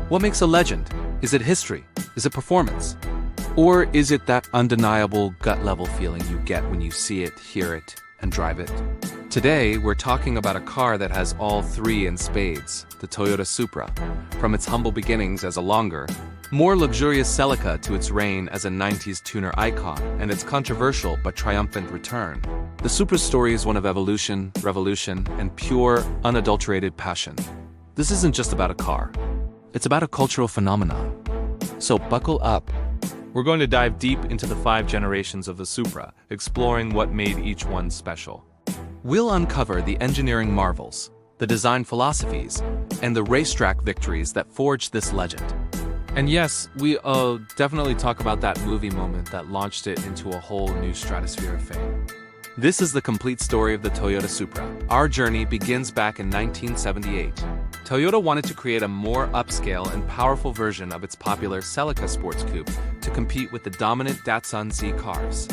What makes a legend? Is it history? Is it performance? Or is it that undeniable gut-level feeling you get when you see it, hear it, and drive it? Today, we're talking about a car that has all three in spades, the Toyota Supra. From its humble beginnings as a longer, more luxurious Celica to its reign as a 90s tuner icon and its controversial but triumphant return, the Supra's story is one of evolution, revolution, and pure, unadulterated passion. This isn't just about a car. It's about a cultural phenomenon. So buckle up. We're going to dive deep into the 5 generations of the Supra, exploring what made each one special. We'll uncover the engineering marvels, the design philosophies, and the racetrack victories that forged this legend. And yes, we'll definitely talk about that movie moment that launched it into a whole new stratosphere of fame. This is the complete story of the Toyota Supra. Our journey begins back in 1978. Toyota wanted to create a more upscale and powerful version of its popular Celica sports coupe to compete with the dominant Datsun Z cars.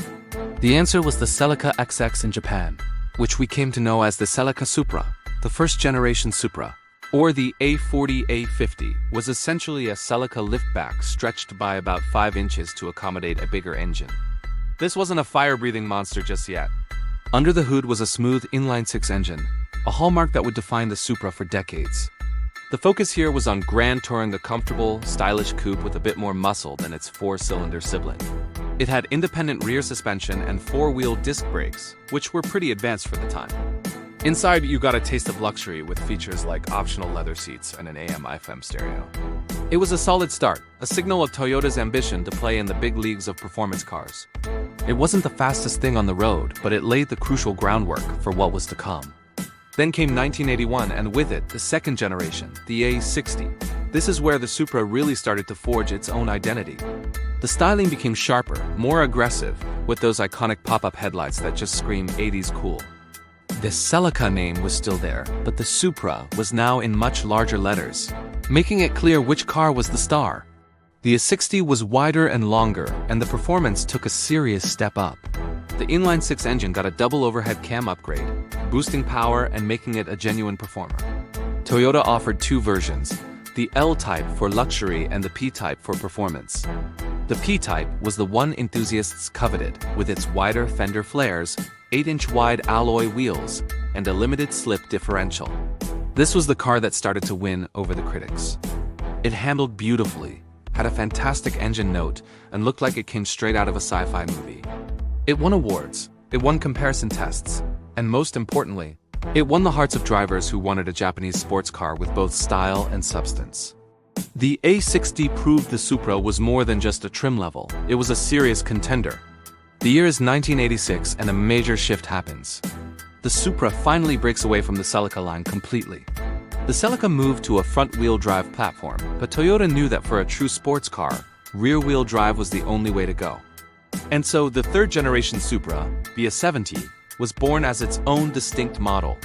The answer was the Celica XX in Japan, which we came to know as the Celica Supra. The first-generation Supra, or the A40-A50, was essentially a Celica liftback stretched by about 5 inches to accommodate a bigger engine. This wasn't a fire-breathing monster just yet. Under the hood was a smooth inline-6 engine, a hallmark that would define the Supra for decades. The focus here was on grand touring a comfortable, stylish coupe with a bit more muscle than its 4-cylinder sibling. It had independent rear suspension and 4-wheel disc brakes, which were pretty advanced for the time. Inside, you got a taste of luxury with features like optional leather seats and an AM/FM stereo. It was a solid start, a signal of Toyota's ambition to play in the big leagues of performance cars. It wasn't the fastest thing on the road, but it laid the crucial groundwork for what was to come. Then came 1981, and with it, the second generation, the A60. This is where the Supra really started to forge its own identity. The styling became sharper, more aggressive, with those iconic pop-up headlights that just scream 80s cool. The Celica name was still there, but the Supra was now in much larger letters, making it clear which car was the star. The A60 was wider and longer, and the performance took a serious step up. The inline-6 engine got a double overhead cam upgrade, boosting power and making it a genuine performer. Toyota offered 2 versions, the L-Type for luxury and the P-Type for performance. The P-Type was the one enthusiasts coveted, with its wider fender flares, 8-inch wide alloy wheels, and a limited slip differential. This was the car that started to win over the critics. It handled beautifully, had a fantastic engine note, and looked like it came straight out of a sci-fi movie. It won awards, it won comparison tests, and most importantly, it won the hearts of drivers who wanted a Japanese sports car with both style and substance. The A60 proved the Supra was more than just a trim level, it was a serious contender. The year is 1986 and a major shift happens. The Supra finally breaks away from the Celica line completely. The Celica moved to a front-wheel drive platform, but Toyota knew that for a true sports car, rear-wheel drive was the only way to go. And so the third-generation Supra, the A70, was born as its own distinct model.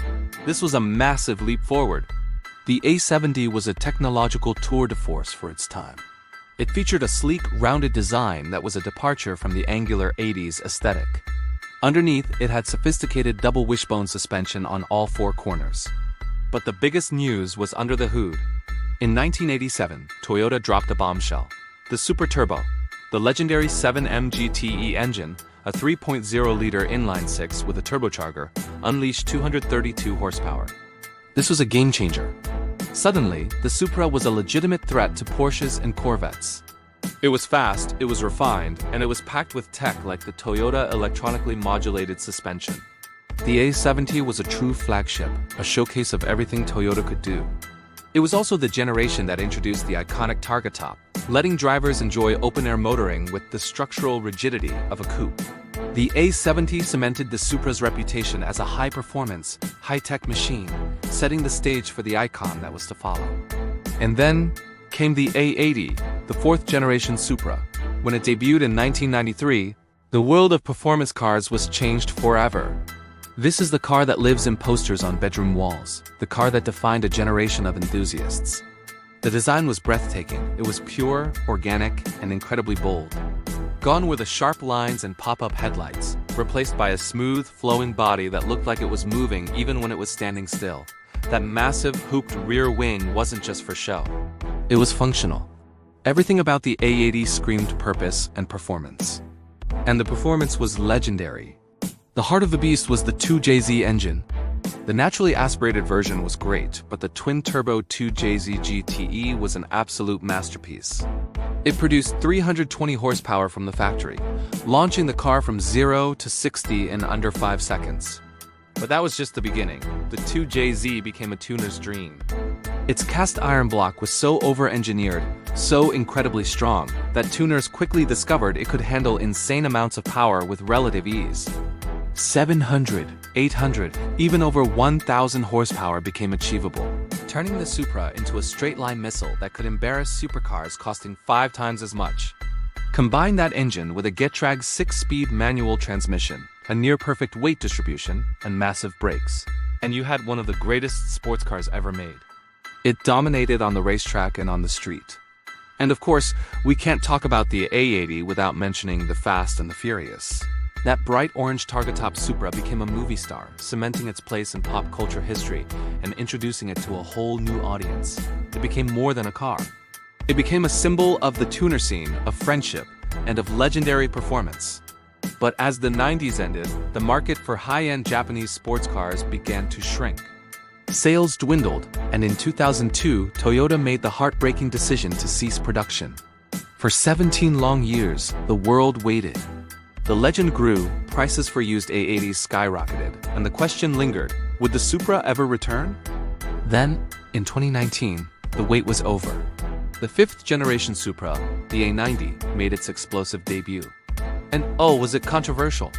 This was a massive leap forward. The A70 was a technological tour de force for its time. It featured a sleek, rounded design that was a departure from the angular 80s aesthetic. Underneath, it had sophisticated double wishbone suspension on all 4 corners. But the biggest news was under the hood. In 1987, Toyota dropped a bombshell. The Super Turbo, the legendary 7M GTE engine, a 3.0-liter inline-6 with a turbocharger, unleashed 232 horsepower. This was a game-changer. Suddenly, the Supra was a legitimate threat to Porsches and Corvettes. It was fast, it was refined, and it was packed with tech like the Toyota electronically modulated suspension. The A70 was a true flagship, a showcase of everything Toyota could do. It was also the generation that introduced the iconic Targa top, letting drivers enjoy open-air motoring with the structural rigidity of a coupe. The A70 cemented the Supra's reputation as a high-performance, high-tech machine, setting the stage for the icon that was to follow. And then came the A80, the 4th-generation Supra. When it debuted in 1993, the world of performance cars was changed forever. This is the car that lives in posters on bedroom walls, the car that defined a generation of enthusiasts. The design was breathtaking. It was pure, organic, and incredibly bold. Gone were the sharp lines and pop-up headlights, replaced by a smooth, flowing body that looked like it was moving even when it was standing still. That massive, hooped rear wing wasn't just for show. It was functional. Everything about the A80 screamed purpose and performance. And the performance was legendary. The heart of the beast was the 2JZ engine. The naturally aspirated version was great, but the twin-turbo 2JZ GTE was an absolute masterpiece. It produced 320 horsepower from the factory, launching the car from 0 to 60 in under 5 seconds. But that was just the beginning. The 2JZ became a tuner's dream. Its cast iron block was so over-engineered, so incredibly strong, that tuners quickly discovered it could handle insane amounts of power with relative ease. 700, 800, even over 1,000 horsepower became achievable, turning the Supra into a straight-line missile that could embarrass supercars costing 5 times as much. Combine that engine with a Getrag 6-speed manual transmission, a near-perfect weight distribution, and massive brakes, and you had one of the greatest sports cars ever made. It dominated on the racetrack and on the street. And of course, we can't talk about the A80 without mentioning the Fast and the Furious. That bright orange targa-top Supra became a movie star, cementing its place in pop culture history and introducing it to a whole new audience. It became more than a car. It became a symbol of the tuner scene, of friendship, and of legendary performance. But as the 90s ended, the market for high-end Japanese sports cars began to shrink. Sales dwindled, and in 2002, Toyota made the heartbreaking decision to cease production. For 17 long years, the world waited. The legend grew, prices for used A80s skyrocketed, and the question lingered, would the Supra ever return? Then, in 2019, the wait was over. The 5th-generation Supra, the A90, made its explosive debut. And oh, was it controversial?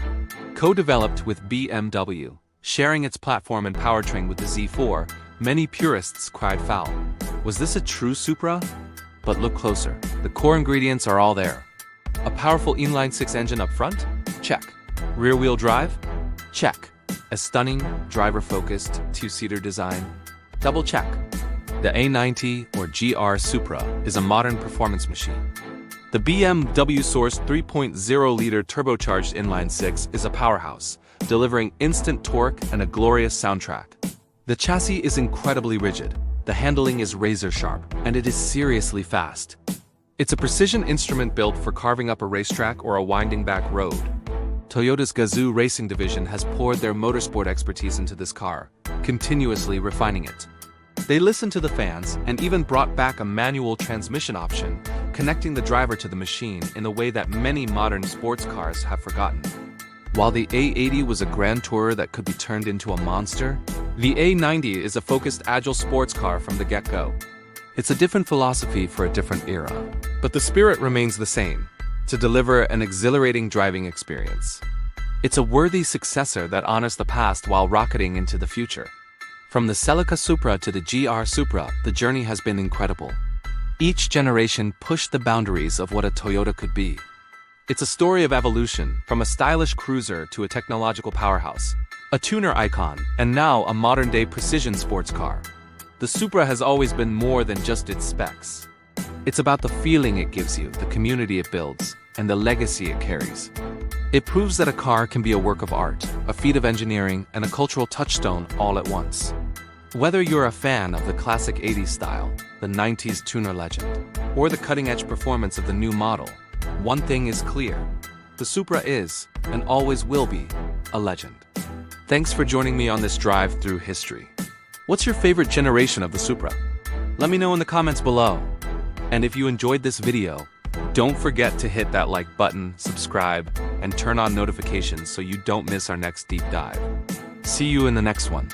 Co-developed with BMW, sharing its platform and powertrain with the Z4, many purists cried foul. Was this a true Supra? But look closer. The core ingredients are all there. A powerful inline-6 engine up front? Check. Rear-wheel drive? Check. A stunning, driver-focused, 2-seater design? Double check. The A90 or GR Supra is a modern performance machine. The BMW-sourced 3.0-liter turbocharged inline-6 is a powerhouse, delivering instant torque and a glorious soundtrack. The chassis is incredibly rigid, the handling is razor-sharp, and it is seriously fast. It's a precision instrument built for carving up a racetrack or a winding back road. Toyota's Gazoo Racing division has poured their motorsport expertise into this car, continuously refining it. They listened to the fans and even brought back a manual transmission option, connecting the driver to the machine in a way that many modern sports cars have forgotten. While the A80 was a grand tourer that could be turned into a monster, the A90 is a focused, agile sports car from the get-go. It's a different philosophy for a different era, but the spirit remains the same, to deliver an exhilarating driving experience. It's a worthy successor that honors the past while rocketing into the future. From the Celica Supra to the GR Supra, the journey has been incredible. Each generation pushed the boundaries of what a Toyota could be. It's a story of evolution, from a stylish cruiser to a technological powerhouse, a tuner icon, and now a modern-day precision sports car. The Supra has always been more than just its specs. It's about the feeling it gives you, the community it builds, and the legacy it carries. It proves that a car can be a work of art, a feat of engineering, and a cultural touchstone all at once. Whether you're a fan of the classic 80s style, the 90s tuner legend, or the cutting-edge performance of the new model, one thing is clear. The Supra is, and always will be, a legend. Thanks for joining me on this drive through history. What's your favorite generation of the Supra? Let me know in the comments below. And if you enjoyed this video, don't forget to hit that like button, subscribe, and turn on notifications so you don't miss our next deep dive. See you in the next one.